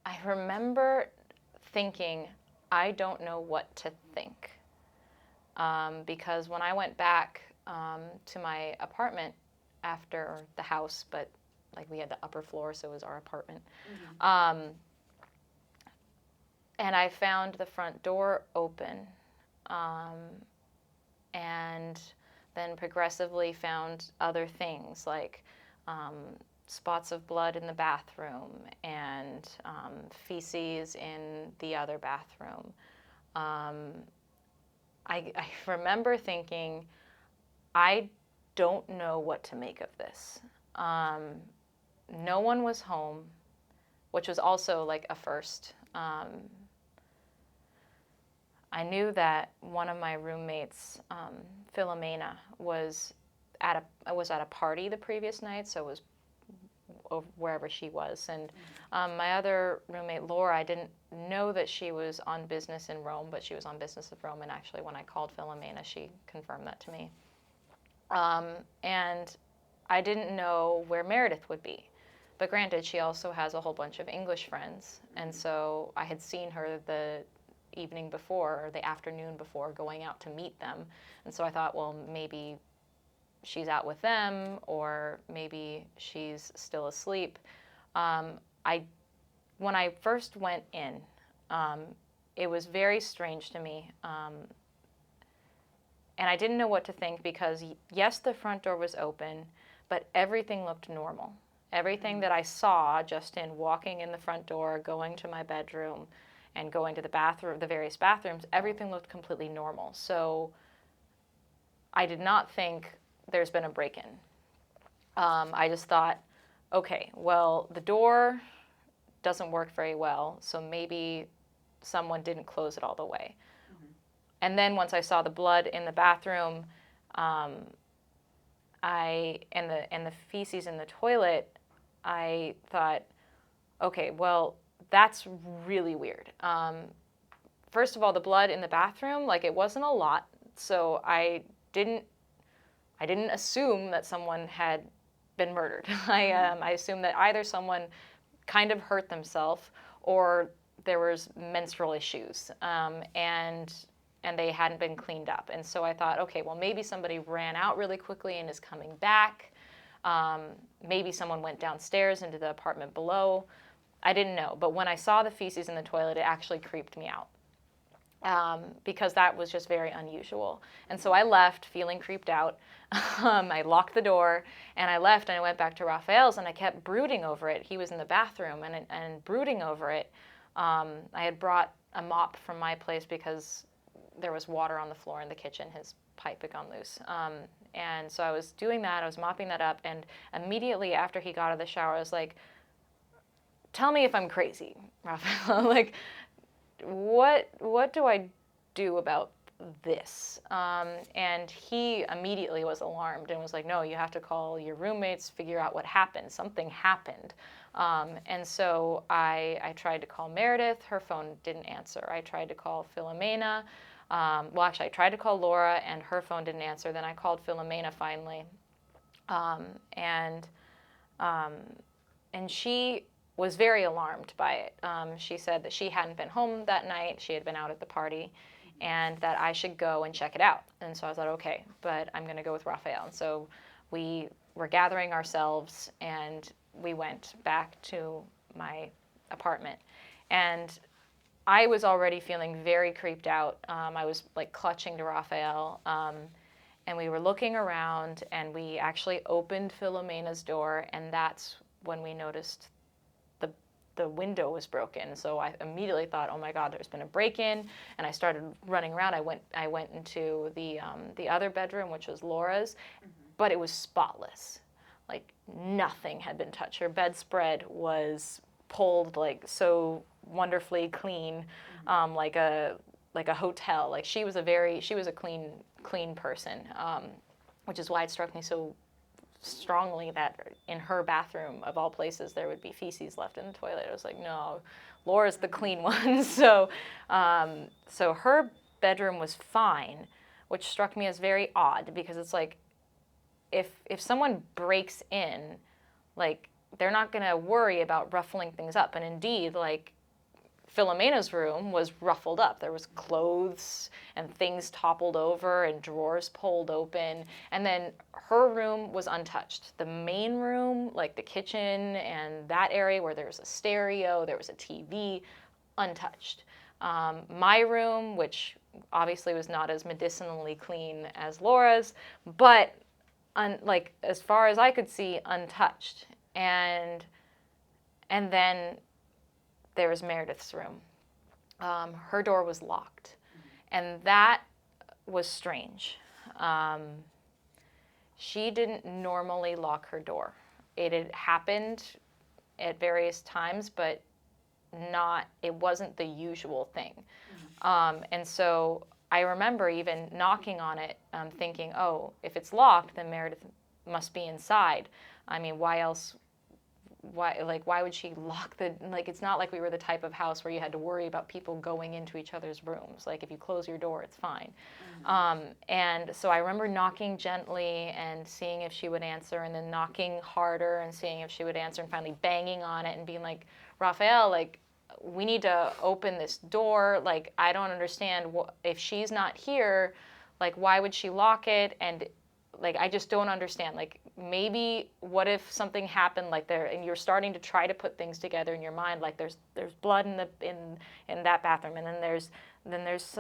I remember thinking, I don't know what to think. Because when I went back to my apartment after the house, but like we had the upper floor, so it was our apartment. And I found the front door open, and then progressively found other things like spots of blood in the bathroom and feces in the other bathroom. I remember thinking, I don't know what to make of this. No one was home, which was also like a first. I knew that one of my roommates, Philomena, was at a party the previous night, so it was wherever she was. And my other roommate, Laura, I didn't know that she was on business in Rome, but she was on business in Rome. And actually, when I called Philomena, she confirmed that to me. And I didn't know where Meredith would be. But granted, she also has a whole bunch of English friends. And so I had seen her the evening before, or the afternoon before, going out to meet them. And so I thought, well, maybe she's out with them, or maybe she's still asleep. When I first went in, it was very strange to me. And I didn't know what to think because, yes, the front door was open, but everything looked normal. Everything that I saw just in walking in the front door, going to my bedroom, and going to the bathroom, the various bathrooms, everything looked completely normal. So I did not think there's been a break-in. I just thought, okay, well, the door doesn't work very well, so maybe someone didn't close it all the way. And then once I saw the blood in the bathroom, and the feces in the toilet, I thought, okay, well, that's really weird. First of all, the blood in the bathroom, like, it wasn't a lot, so I didn't assume that someone had been murdered. I assumed that either someone kind of hurt themselves or there was menstrual issues, and they hadn't been cleaned up. And so I thought, okay, well, maybe somebody ran out really quickly and is coming back. Maybe someone went downstairs into the apartment below. I didn't know. But when I saw the feces in the toilet, it actually creeped me out. Because that was just very unusual. And so I left feeling creeped out. I locked the door and I left, and I went back to Raphael's, and I kept brooding over it. He was in the bathroom and brooding over it. I had brought a mop from my place because there was water on the floor in the kitchen. His pipe had gone loose. And so I was doing that. I was mopping that up. And immediately after he got out of the shower, I was like, tell me if I'm crazy, Raphael. Like, what do I do about this? And he immediately was alarmed and was like, no, you have to call your roommates, figure out what happened. Something happened. And so I tried to call Meredith. Her phone didn't answer. I tried to call Philomena. Well, actually, I tried to call Laura, and her phone didn't answer. Then I called Philomena finally. And she was very alarmed by it. She said that she hadn't been home that night. She had been out at the party, and that I should go and check it out. And so I thought, okay, but I'm going to go with Raphael. And so we were gathering ourselves, and we went back to my apartment. And I was already feeling very creeped out. I was like clutching to Raphael. And we were looking around, and we actually opened Philomena's door, and that's when we noticed the window was broken. So I immediately thought, oh my God, there's been a break-in, and I started running around. I went into the other bedroom, which was Laura's, but it was spotless. Like, nothing had been touched. Her bedspread was pulled like so wonderfully clean, like a hotel. Like, she was a clean person, which is why it struck me so strongly that in her bathroom, of all places, there would be feces left in the toilet. I was like, no, Laura's the clean one. So her bedroom was fine, which struck me as very odd, because it's like, if someone breaks in, like, they're not going to worry about ruffling things up. And indeed, like, Philomena's room was ruffled up. There was clothes and things toppled over and drawers pulled open. And then her room was untouched. The main room, like the kitchen and that area where there was a stereo, there was a TV, untouched. My room, which obviously was not as medicinally clean as Laura's, but like as far as I could see, untouched. And then there was Meredith's room. Her door was locked, and that was strange. She didn't normally lock her door. It had happened at various times, but it wasn't the usual thing. And so I remember even knocking on it, thinking, oh, if it's locked, then Meredith must be inside. I mean, why else? Why would she lock it's not like we were the type of house where you had to worry about people going into each other's rooms. Like, if you close your door, it's fine. And so I remember knocking gently and seeing if she would answer, and then knocking harder and seeing if she would answer, and finally banging on it and being like, Raphael, like, we need to open this door. Like, I don't understand. If she's not here, like, why would she lock it? And like, I just don't understand. Like, maybe what if something happened, like, there, and you're starting to try to put things together in your mind, like there's blood in that bathroom, and then there's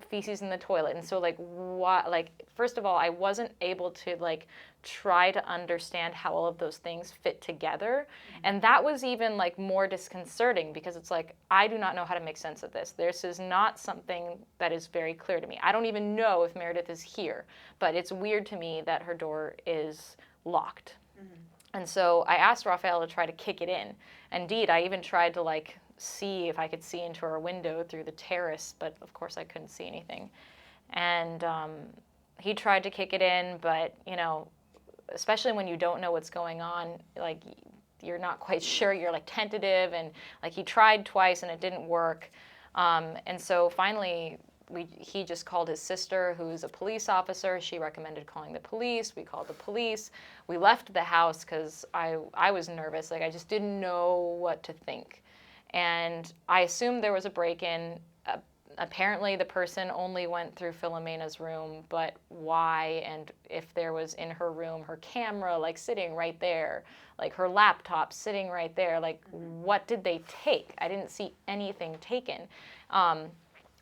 feces in the toilet, and so like, what, like, first of all, I wasn't able to like try to understand how all of those things fit together. And that was even like more disconcerting, because it's like, I do not know how to make sense of this. This is not something that is very clear to me. I don't even know if Meredith is here, but it's weird to me that her door is locked. And so I asked Raphael to try to kick it in. Indeed, I even tried to like see if I could see into her window through the terrace, but of course I couldn't see anything. And he tried to kick it in, but you know, especially when you don't know what's going on, like, you're not quite sure, you're like tentative, and like, he tried twice and it didn't work. And so finally he just called his sister, who's a police officer. She recommended calling the police. We called the police. We left the house because I was nervous. Like, I just didn't know what to think. And I assumed there was a break-in. Apparently the person only went through Philomena's room, but why? And if there was in her room her camera like sitting right there, like her laptop sitting right there, like, what did they take? I didn't see anything taken.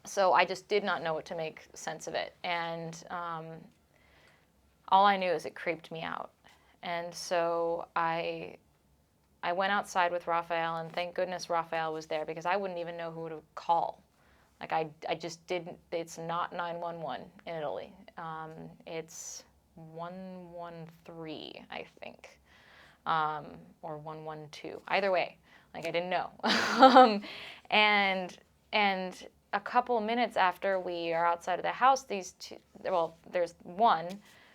So I just did not know what to make sense of it. And all I knew is it creeped me out. And so I went outside with Raphael, and thank goodness Raphael was there, because I wouldn't even know who to call. Like, I just didn't. It's not 911 in Italy. It's 113, I think, or 112. Either way, like, I didn't know. And a couple of minutes after we are outside of the house, these two, well, there's one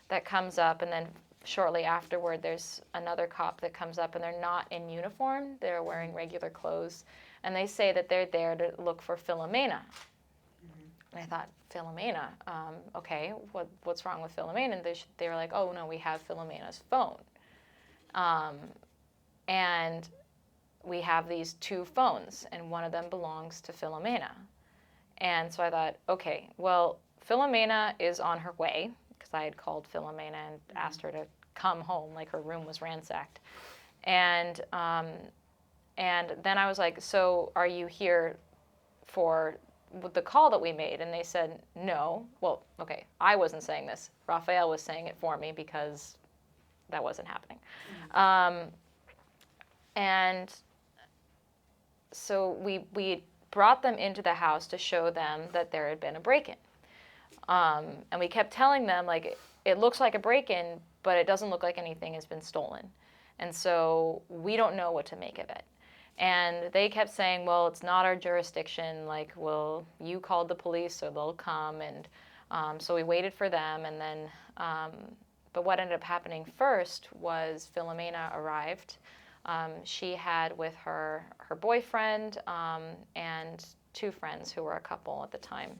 that comes up, and then shortly afterward, there's another cop that comes up, and they're not in uniform. They're wearing regular clothes. And they say that they're there to look for Philomena. And I thought, Philomena? Okay, what's wrong with Philomena? And they were like, oh, no, we have Philomena's phone. And we have these two phones, and one of them belongs to Philomena. And so I thought, okay, well, Philomena is on her way, because I had called Philomena and asked her to come home, like her room was ransacked. And then I was like, so are you here for the call that we made? And they said, no. Well, okay, I wasn't saying this. Raphael was saying it for me, because that wasn't happening. And so we brought them into the house to show them that there had been a break-in. And we kept telling them, like, it looks like a break-in, but it doesn't look like anything has been stolen. And so we don't know what to make of it. And they kept saying, well, it's not our jurisdiction. Like, well, you called the police, so they'll come. And so we waited for them. And then, but what ended up happening first was Philomena arrived. She had with her boyfriend and two friends who were a couple at the time.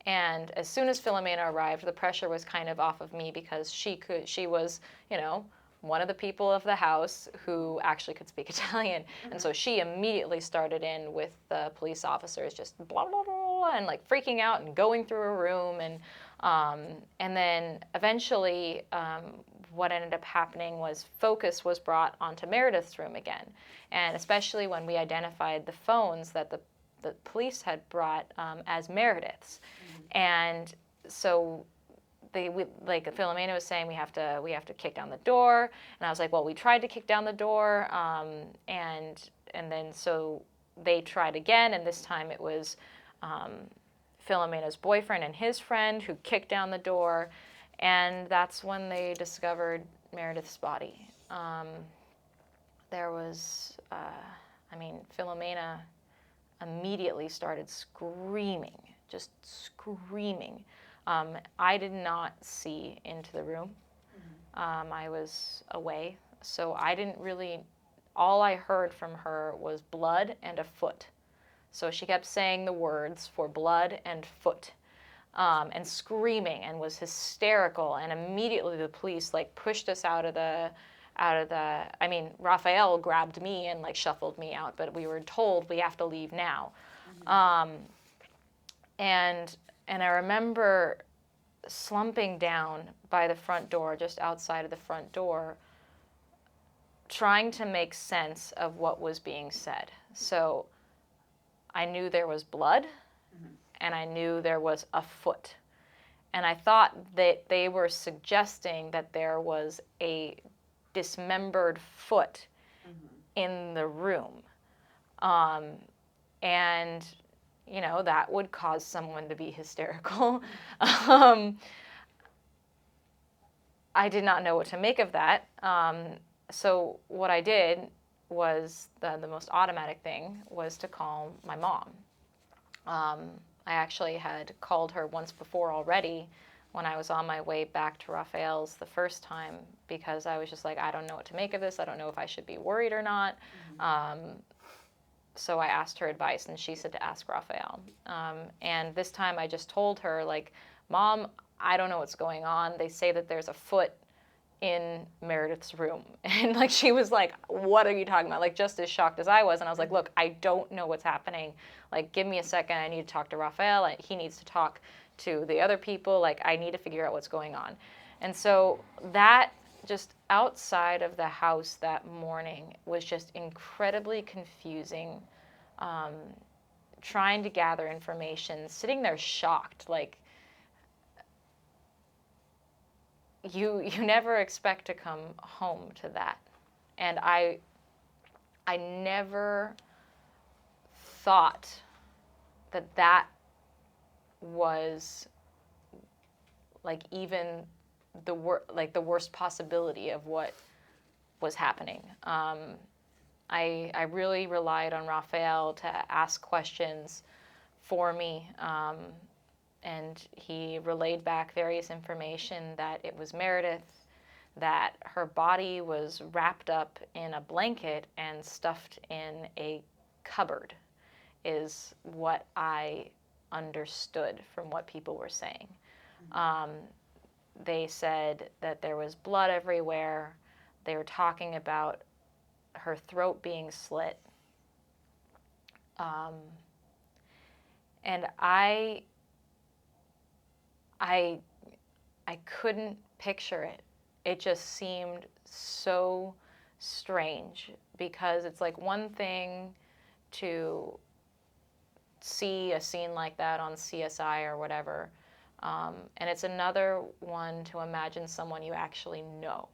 And as soon as Philomena arrived, the pressure was kind of off of me, because she was, you know, one of the people of the house who actually could speak Italian. And so she immediately started in with the police officers, just blah, blah, blah, and like freaking out and going through a room. And then eventually what ended up happening was focus was brought onto Meredith's room again. And especially when we identified the phones that the police had brought as Meredith's. And so like Philomena was saying, we have to kick down the door, and I was like, well, we tried to kick down the door, and then so they tried again, and this time it was Philomena's boyfriend and his friend who kicked down the door, and that's when they discovered Meredith's body. There was, Philomena immediately started screaming, just screaming. I did not see into the room. I was away, so I didn't really, all I heard from her was blood and a foot. So she kept saying the words for blood and foot, and screaming, and was hysterical, and immediately the police like pushed us out of the, Raphael grabbed me and like shuffled me out, but we were told we have to leave now. And I remember slumping down by the front door, just outside of the front door, trying to make sense of what was being said. So I knew there was blood, and I knew there was a foot. And I thought that they were suggesting that there was a dismembered foot in the room. And that would cause someone to be hysterical. I did not know what to make of that. So what I did was, the most automatic thing was to call my mom. I actually had called her once before already when I was on my way back to Raphael's the first time, because I was just like, I don't know what to make of this. I don't know if I should be worried or not. So I asked her advice, and she said to ask Raphael. And this time I just told her, like, Mom, I don't know what's going on. They say that there's a foot in Meredith's room. And like, she was like, what are you talking about? Like, just as shocked as I was. And I was like, look, I don't know what's happening. Like, give me a second. I need to talk to Raphael. He needs to talk to the other people. Like, I need to figure out what's going on. And so that, just outside of the house that morning, was just incredibly confusing, trying to gather information, sitting there shocked, like, you never expect to come home to that. And I never thought that was like even the worst possibility of what was happening. I really relied on Raphael to ask questions for me, and he relayed back various information that it was Meredith, that her body was wrapped up in a blanket and stuffed in a cupboard, is what I understood from what people were saying. They said that there was blood everywhere. They were talking about her throat being slit. And I couldn't picture it. It just seemed so strange, because it's like one thing to see a scene like that on CSI or whatever, and it's another one to imagine someone you actually know,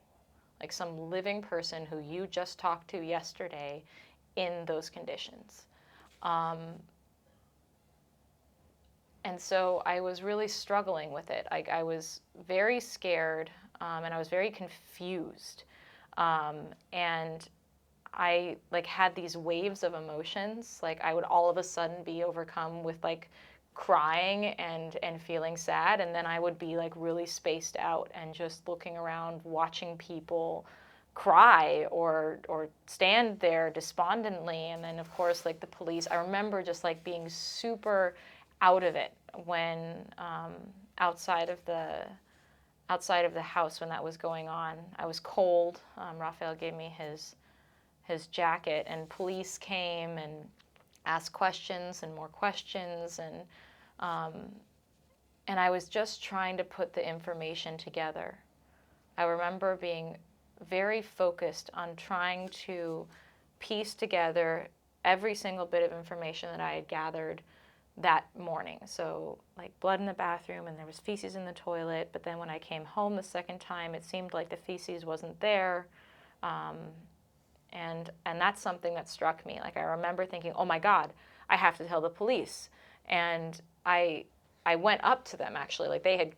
like some living person who you just talked to yesterday in those conditions. And so I was really struggling with it. I was very scared, and I was very confused. And I had these waves of emotions. Like, I would all of a sudden be overcome with crying and feeling sad, and then I would be really spaced out and just looking around, watching people cry or stand there despondently. And then of course the police, I remember just being super out of it when outside of the outside of the house when that was going on. I was cold. Raphael gave me his jacket, and police came and asked questions and more questions, um, and I was just trying to put the information together. I remember being very focused on trying to piece together every single bit of information that I had gathered that morning. So like blood in the bathroom, and there was feces in the toilet, but then when I came home the second time, it seemed like the feces wasn't there. And that's something that struck me. Like I remember thinking, oh my God, I have to tell the police. And I went up to them actually. Like they had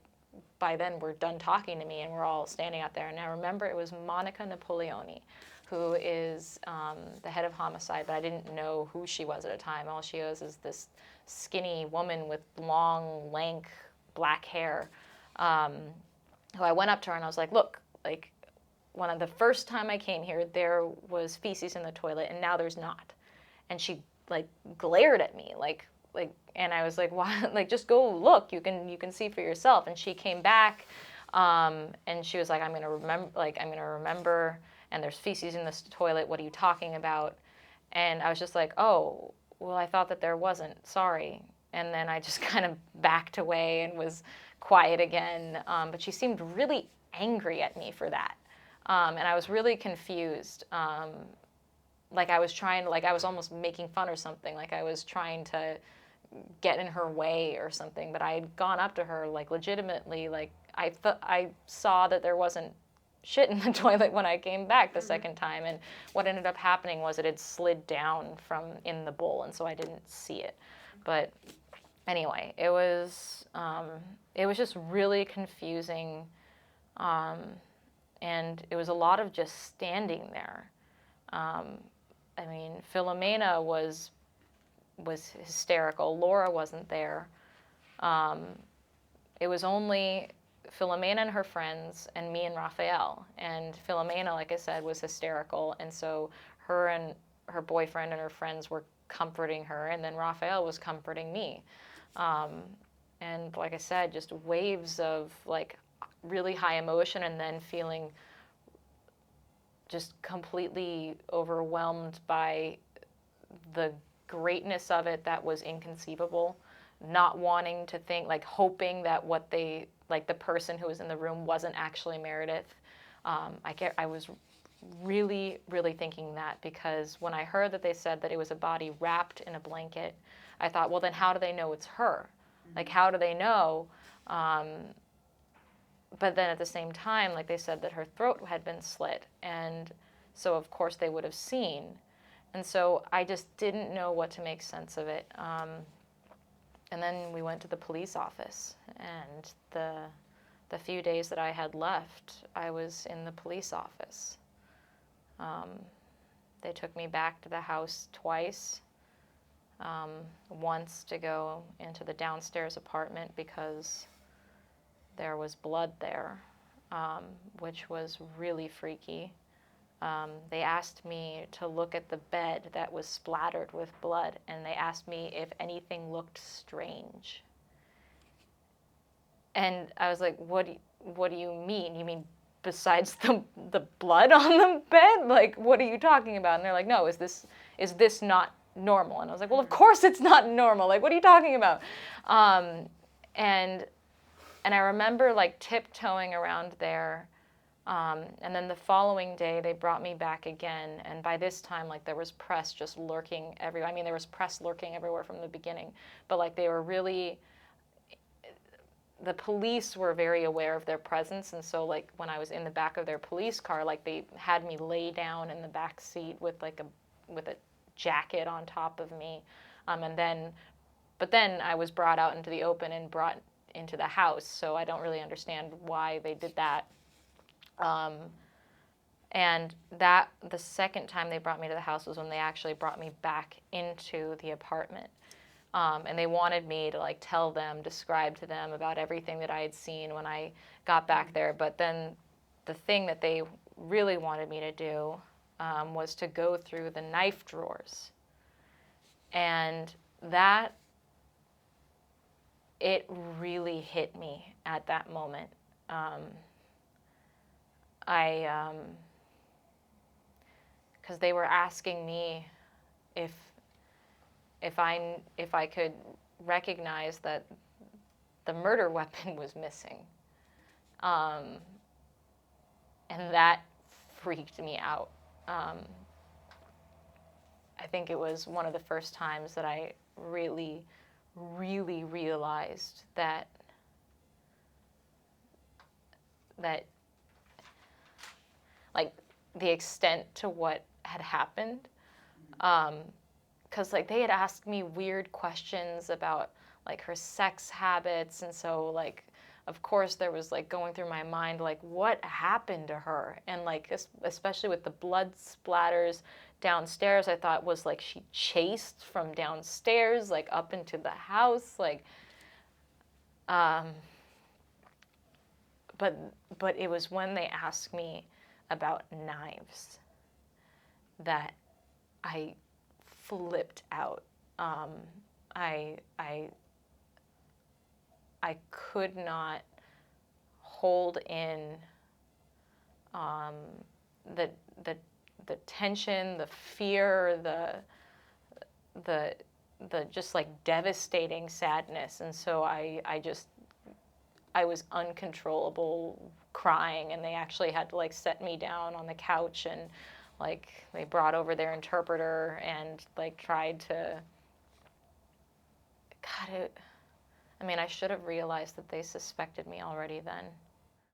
by then were done talking to me, and we're all standing out there. And I remember it was Monica Napoleoni, who is the head of homicide, but I didn't know who she was at the time. All she was is this skinny woman with long, lank, black hair, who I went up to her and I was like, look, like one of the first time I came here, there was feces in the toilet, and now there's not. And she like glared at me, like, and I was like, why? Like, just go look. You can see for yourself. And she came back, and she was like, I'm gonna remember. And there's feces in this toilet. What are you talking about? And I was just like, oh, well, I thought that there wasn't. Sorry. And then I just kind of backed away and was quiet again. But she seemed really angry at me for that. And I was really confused. Like I was almost making fun or something. Like I was trying to get in her way or something. But I had gone up to her, like legitimately, like I saw that there wasn't shit in the toilet when I came back the second time, and what ended up happening was it had slid down from in the bowl, and so I didn't see it. But anyway, it was just really confusing, and it was a lot of just standing there. I mean, Philomena was hysterical. Laura wasn't there. It was only Philomena and her friends and me and Raphael. And Philomena, like I said, was hysterical. And so her and her boyfriend and her friends were comforting her. And then Raphael was comforting me. And like I said, just waves of like really high emotion, and then feeling just completely overwhelmed by the greatness of it that was inconceivable. Not wanting to think, like hoping that the person who was in the room wasn't actually Meredith. I was really, really thinking that, because when I heard that they said that it was a body wrapped in a blanket, I thought, well, then how do they know it's her? Like, how do they know? But then at the same time, like they said that her throat had been slit, and so of course they would have seen. And so I just didn't know what to make sense of it. And then we went to the police office, and the few days that I had left, I was in the police office. They took me back to the house twice. Once to go into the downstairs apartment because there was blood there, which was really freaky. They asked me to look at the bed that was splattered with blood, and they asked me if anything looked strange. And I was like, what do you mean? You mean besides the blood on the bed? Like, what are you talking about? And they're like, no, is this not normal? And I was like, well, of course it's not normal. Like, what are you talking about? And I remember like tiptoeing around there. And then the following day, they brought me back again. And by this time, like there was press just lurking everywhere. I mean, there was press lurking everywhere from the beginning. But like they were really, the police were very aware of their presence. And so like when I was in the back of their police car, like they had me lay down in the back seat with a jacket on top of me. But then I was brought out into the open and brought into the house. So I don't really understand why they did that. And that the second time they brought me to the house was when they actually brought me back into the apartment. And they wanted me to like tell them, describe to them about everything that I had seen when I got back there. But then the thing that they really wanted me to do was to go through the knife drawers. And it really hit me at that moment. um, because they were asking me if I could recognize that the murder weapon was missing, and that freaked me out. I think it was one of the first times that I really, really realized that like the extent to what had happened. Because like they had asked me weird questions about like her sex habits, and so like of course there was like going through my mind like what happened to her, and like especially with the blood splatters downstairs, I thought was like she chased from downstairs like up into the house, like um, but it was when they asked me about knives that I flipped out. Um, I I I could not hold in um, the the the tension, the fear, the the just like devastating sadness, and so I was uncontrollable crying, and they actually had to like set me down on the couch, and like they brought over their interpreter and like tried to. God, I mean, I should have realized that they suspected me already then.